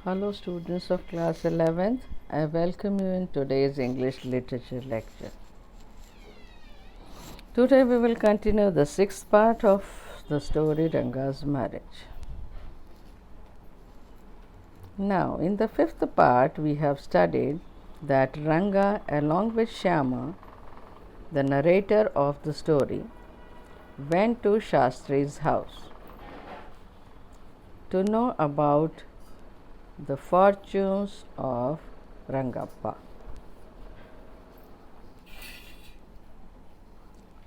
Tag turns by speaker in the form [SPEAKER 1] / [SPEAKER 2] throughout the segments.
[SPEAKER 1] Hello students of class 11th, I welcome you in today's English literature lecture. Today we will continue the sixth part of the story Ranga's marriage. Now in the fifth part we have studied that Ranga along with Shyama, the narrator of the story, went to Shastri's house to know about the fortunes of Rangappa.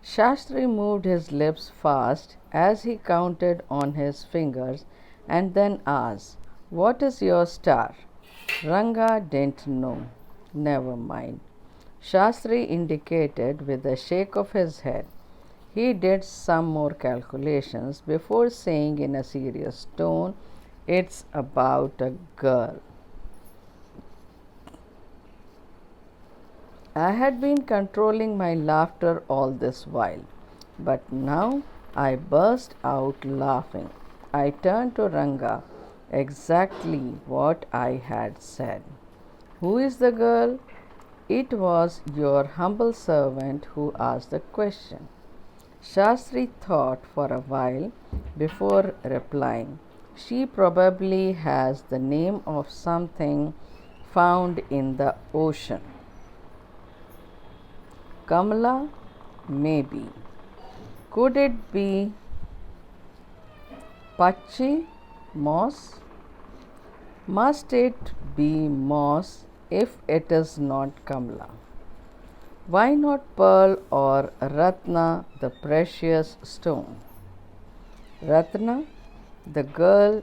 [SPEAKER 1] Shastri moved his lips fast as he counted on his fingers and then asked, "What is your star?" Ranga didn't know. "Never mind," Shastri indicated with a shake of his head. He did some more calculations before saying in a serious tone, "It's about a girl." I had been controlling my laughter all this while, but now I burst out laughing. I turned to Ranga, exactly what I had said. "Who is the girl?" "It was your humble servant who asked the question." Shastri thought for a while before replying. "She probably has the name of something found in the ocean." "Kamala? Maybe." "Could it be Pachi? Moss?" "Must it be moss if it is not Kamala? Why not pearl or Ratna, the precious stone?" "Ratna? The girl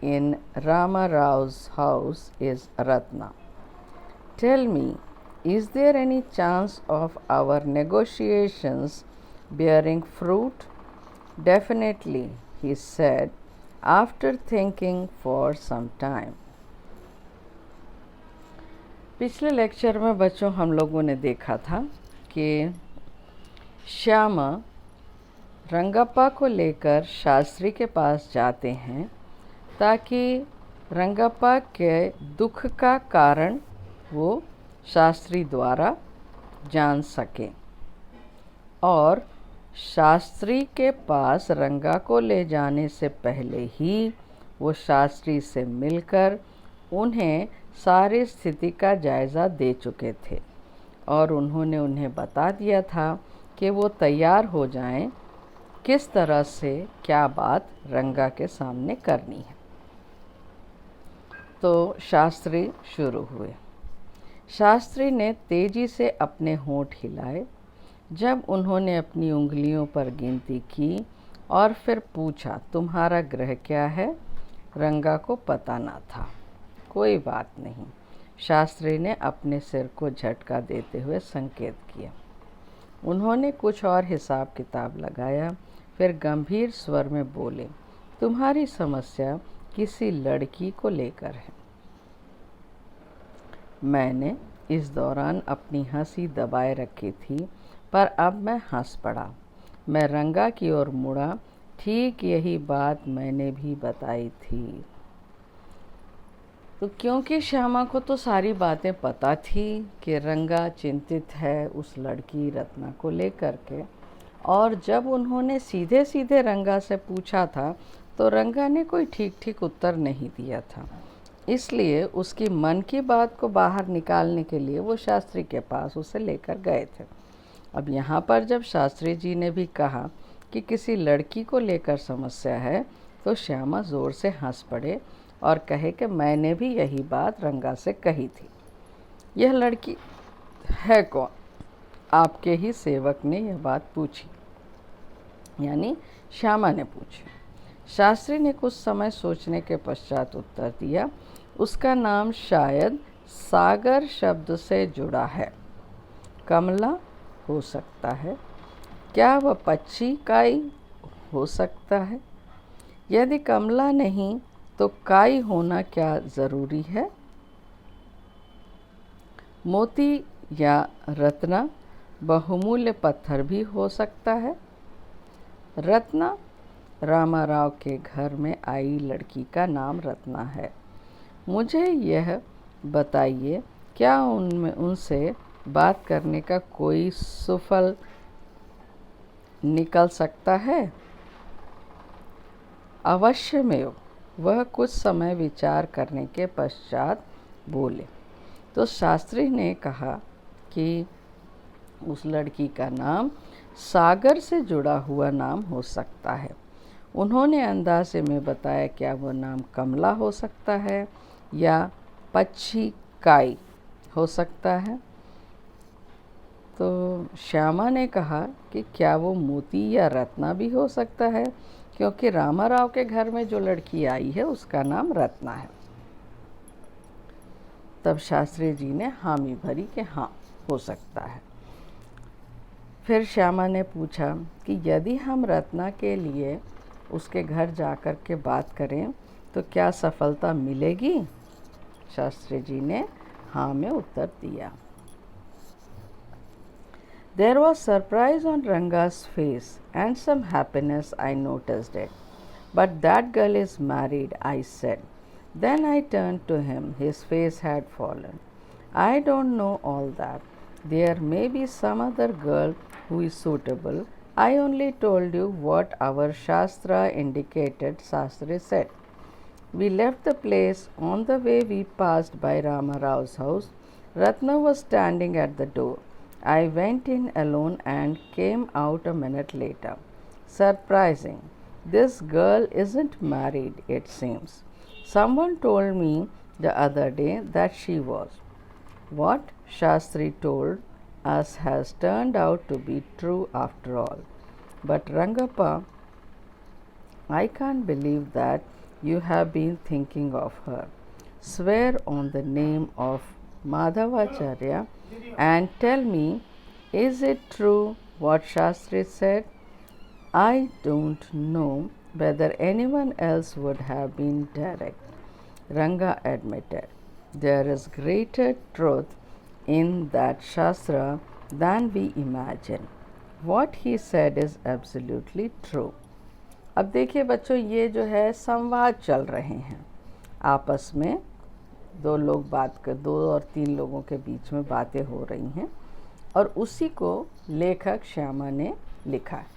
[SPEAKER 1] in Rama Rao's house is Ratna. Tell me, is there any chance of our negotiations bearing fruit?" "Definitely," he said after thinking for some time. पिछले lecture में बच्चों हम लोगों ने देखा था कि श्यामा रंगप्पा को लेकर शास्त्री के पास जाते हैं ताकि रंगप्पा के दुख का कारण वो शास्त्री द्वारा जान सकें और शास्त्री के पास रंगा को ले जाने से पहले ही वो शास्त्री से मिलकर उन्हें सारी स्थिति का जायज़ा दे चुके थे और उन्होंने उन्हें बता दिया था कि वो तैयार हो जाएं किस तरह से क्या बात रंगा के सामने करनी है। तो शास्त्री शुरू हुए। शास्त्री ने तेजी से अपने होंठ हिलाए जब उन्होंने अपनी उंगलियों पर गिनती की और फिर पूछा, "तुम्हारा ग्रह क्या है?" रंगा को पता न था। "कोई बात नहीं," शास्त्री ने अपने सिर को झटका देते हुए संकेत किया। उन्होंने कुछ और हिसाब किताब लगाया, फिर गंभीर स्वर में बोले, "तुम्हारी समस्या किसी लड़की को लेकर है।" मैंने इस दौरान अपनी हंसी दबाए रखी थी, पर अब मैं हंस पड़ा। मैं रंगा की ओर मुड़ा। ठीक यही बात मैंने भी बताई थी। तो क्योंकि श्यामा को तो सारी बातें पता थी कि रंगा चिंतित है उस लड़की रत्ना को लेकर के, और जब उन्होंने सीधे सीधे रंगा से पूछा था तो रंगा ने कोई ठीक ठीक उत्तर नहीं दिया था। इसलिए उसकी मन की बात को बाहर निकालने के लिए वो शास्त्री के पास उसे लेकर गए थे। अब यहाँ पर जब शास्त्री जी ने भी कहा कि किसी लड़की को लेकर समस्या है, तो श्यामा ज़ोर से हंस पड़े और कहे कि मैंने भी यही बात रंगा से कही थी। "यह लड़की है कौन?" "आपके ही सेवक ने यह बात पूछी," यानी श्यामा ने पूछी। शास्त्री ने कुछ समय सोचने के पश्चात उत्तर दिया, "उसका नाम शायद सागर शब्द से जुड़ा है। कमला हो सकता है। क्या वह पक्षी काई हो सकता है? यदि कमला नहीं तो काई होना क्या ज़रूरी है? मोती या रत्ना बहुमूल्य पत्थर भी हो सकता है। रत्ना रामाराव के घर में आई लड़की का नाम रत्ना है। मुझे यह बताइए, क्या उनमें उनसे बात करने का कोई सुफल निकल सकता है? अवश्यमेव, वह कुछ समय विचार करने के पश्चात बोले। तो शास्त्री ने कहा कि उस लड़की का नाम सागर से जुड़ा हुआ नाम हो सकता है। उन्होंने अंदाजे में बताया, क्या वो नाम कमला हो सकता है या पच्छिकाई हो सकता है? तो श्यामा ने कहा कि क्या वो मोती या रत्ना भी हो सकता है, क्योंकि रामाराव के घर में जो लड़की आई है उसका नाम रत्ना है। तब शास्त्री जी ने हामी भरी कि हाँ, हो सकता है। फिर श्यामा ने पूछा कि यदि हम रत्ना के लिए उसके घर जाकर के बात करें तो क्या सफलता मिलेगी? शास्त्री जी ने हाँ में उत्तर दिया। There was surprise on Ranga's face and some happiness, I noticed it. But that girl is married, I said. Then I turned to him. His face had fallen. I don't know all that. There may be some other girl who is suitable. I only told you what our Shastra indicated, Shastri said. We left the place. On the way we passed by Rama Rao's house. Ratna was standing at the door. I went in alone and came out a minute later. Surprising. This girl isn't married, it seems. Someone told me the other day that she was. What Shastri told us has turned out to be true after all. But Rangappa, I can't believe that you have been thinking of her. Swear on the name of Madhavacharya and tell me, is it true what Shastri said? I don't know whether anyone else would have been direct. Ranga admitted. There is greater truth in that Shastra than we imagine. What he said is absolutely true. अब देखिए बच्चों, ये जो है संवाद चल रहे हैं आपस में। दो और तीन लोगों के बीच में बातें हो रही हैं और उसी को लेखक श्यामा ने लिखा है।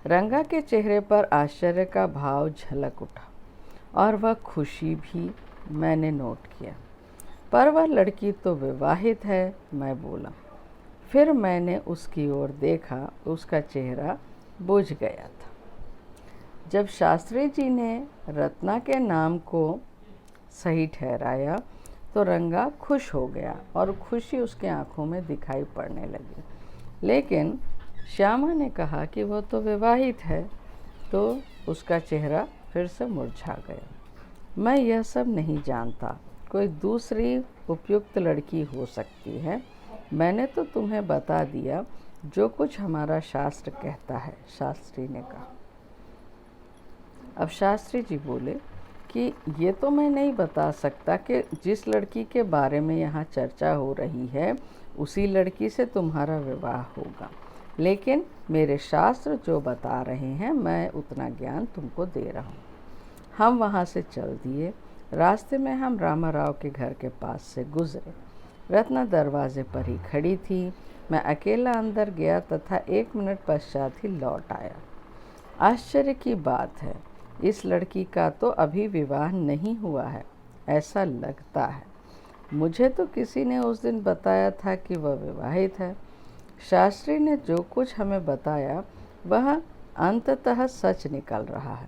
[SPEAKER 1] रंगा के चेहरे पर आश्चर्य का भाव झलक उठा और वह खुशी भी मैंने नोट किया। पर वह लड़की तो विवाहित है, मैं बोला। फिर मैंने उसकी ओर देखा, उसका चेहरा बुझ गया था। जब शास्त्री जी ने रत्ना के नाम को सही ठहराया तो रंगा खुश हो गया और खुशी उसकी आंखों में दिखाई पड़ने लगी। लेकिन श्यामा ने कहा कि वह तो विवाहित है, तो उसका चेहरा फिर से मुरझा गया। मैं यह सब नहीं जानता, कोई दूसरी उपयुक्त लड़की हो सकती है। मैंने तो तुम्हें बता दिया जो कुछ हमारा शास्त्र कहता है, शास्त्री ने कहा। अब शास्त्री जी बोले कि ये तो मैं नहीं बता सकता कि जिस लड़की के बारे में यहाँ चर्चा हो रही है उसी लड़की से तुम्हारा विवाह होगा, लेकिन मेरे शास्त्र जो बता रहे हैं मैं उतना ज्ञान तुमको दे रहा हूँ। हम वहाँ से चल दिए। रास्ते में हम रामाराव के घर के पास से गुजरे। रत्ना दरवाजे पर ही खड़ी थी। मैं अकेला अंदर गया तथा 1 मिनट पश्चात ही लौट आया। आश्चर्य की बात है, इस लड़की का तो अभी विवाह नहीं हुआ है, ऐसा लगता है। मुझे तो किसी ने उस दिन बताया था कि वह विवाहित है। शास्त्री ने जो कुछ हमें बताया वह अंततः सच निकल रहा है।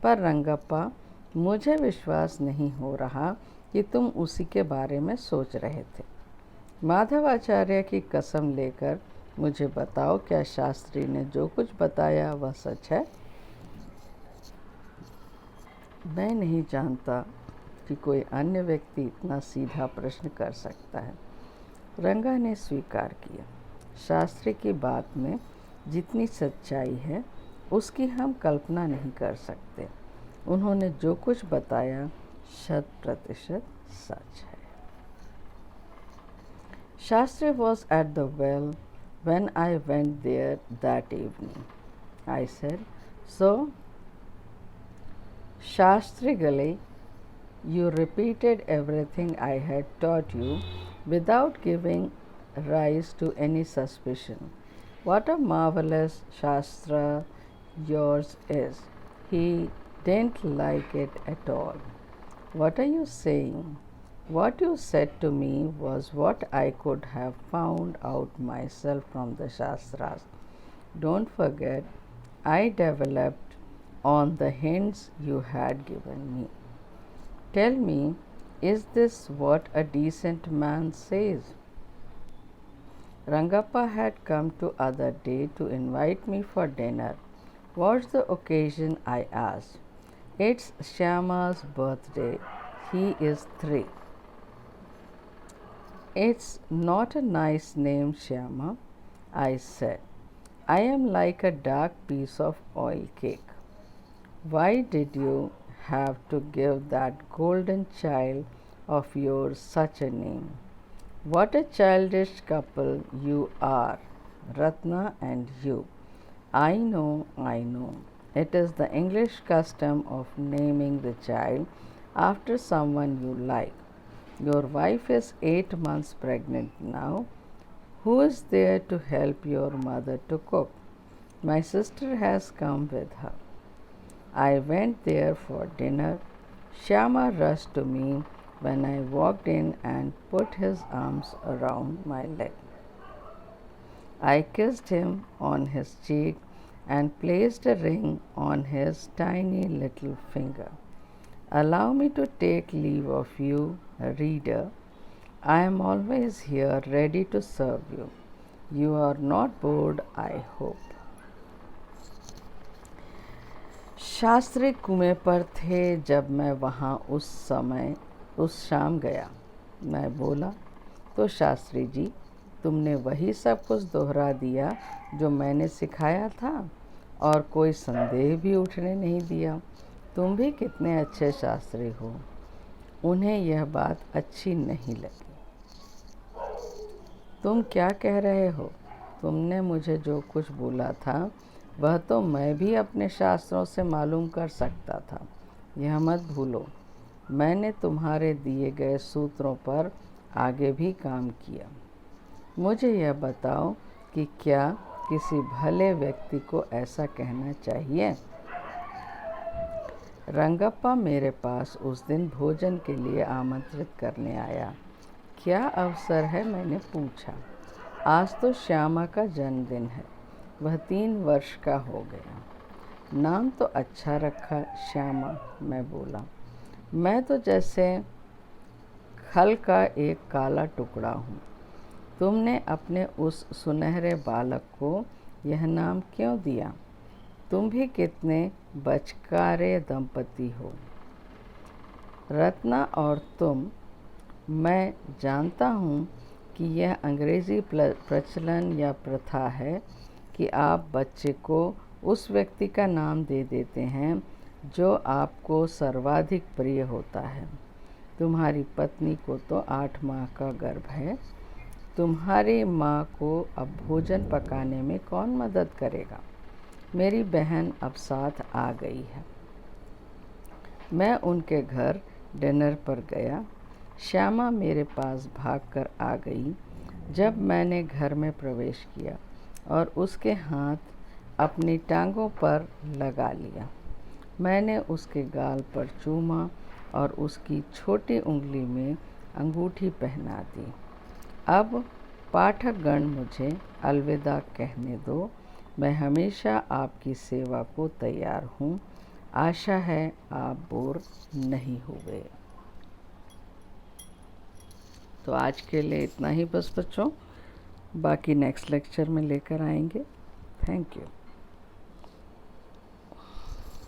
[SPEAKER 1] पर रंगप्पा, मुझे विश्वास नहीं हो रहा कि तुम उसी के बारे में सोच रहे थे। माधवाचार्य की कसम लेकर मुझे बताओ, क्या शास्त्री ने जो कुछ बताया वह सच है? मैं नहीं जानता कि कोई अन्य व्यक्ति इतना सीधा प्रश्न कर सकता है। रंगा ने स्वीकार किया। शास्त्री की बात में जितनी सच्चाई है उसकी हम कल्पना नहीं कर सकते। उन्होंने जो कुछ बताया 100% सच है। Shastri was at the well when I went there that evening. I said, so Shastri गले You repeated everything I had taught you without giving rise to any suspicion. What a marvelous Shastra yours is. He didn't like it at all. What are you saying? What you said to me was what I could have found out myself from the Shastras. Don't forget, I developed on the hints you had given me. Tell me, is this what a decent man says? Rangappa had come to other day to invite me for dinner. What's the occasion? I asked. It's Shyama's birthday. He is 3. It's not a nice name, Shyama, I said. I am like a dark piece of oil cake. Why did you have to give that golden child of yours such a name? What a childish couple you are, Ratna and you. I know. It is the English custom of naming the child after someone you like. Your wife is 8 months pregnant now. Who is there to help your mother to cook? My sister has come with her. I went there for dinner. Shyama rushed to me when I walked in and put his arms around my leg. I kissed him on his cheek and placed a ring on his tiny little finger. Allow me to take leave of you, reader. I am always here ready to serve you. You are not bored, I hope. Shastri कुएं पर थे जब मैं वहाँ उस शाम गया। मैं बोला, तो शास्त्री जी, तुमने वही सब कुछ दोहरा दिया जो मैंने सिखाया था और कोई संदेह भी उठने नहीं दिया। तुम भी कितने अच्छे शास्त्री हो। उन्हें यह बात अच्छी नहीं लगी। तुम क्या कह रहे हो? तुमने मुझे जो कुछ बोला था वह तो मैं भी अपने शास्त्रों से मालूम कर सकता था। यह मत भूलो, मैंने तुम्हारे दिए गए सूत्रों पर आगे भी काम किया। मुझे यह बताओ कि क्या किसी भले व्यक्ति को ऐसा कहना चाहिए? रंगप्पा मेरे पास उस दिन भोजन के लिए आमंत्रित करने आया। क्या अवसर है? मैंने पूछा। आज तो श्यामा का जन्मदिन है। वह 3 वर्ष का हो गया। नाम तो अच्छा रखा, श्यामा, मैं बोला। मैं तो जैसे खल का एक काला टुकड़ा हूँ। तुमने अपने उस सुनहरे बालक को यह नाम क्यों दिया? तुम भी कितने बचकारे दंपति हो, रत्ना और तुम। मैं जानता हूँ कि यह अंग्रेज़ी प्रचलन या प्रथा है कि आप बच्चे को उस व्यक्ति का नाम दे देते हैं जो आपको सर्वाधिक प्रिय होता है। तुम्हारी पत्नी को तो 8 माह का गर्भ है। तुम्हारी माँ को अब भोजन पकाने में कौन मदद करेगा? मेरी बहन अब साथ आ गई है। मैं उनके घर डिनर पर गया। श्यामा मेरे पास भागकर आ गई जब मैंने घर में प्रवेश किया और उसके हाथ अपनी टांगों पर लगा लिया। मैंने उसके गाल पर चूमा और उसकी छोटी उंगली में अंगूठी पहना दी। अब पाठकगण मुझे अलविदा कहने दो। मैं हमेशा आपकी सेवा को तैयार हूँ। आशा है आप बोर नहीं हुए। तो आज के लिए इतना ही बस बच्चों, बाकी नेक्स्ट लेक्चर में लेकर आएंगे। Thank you.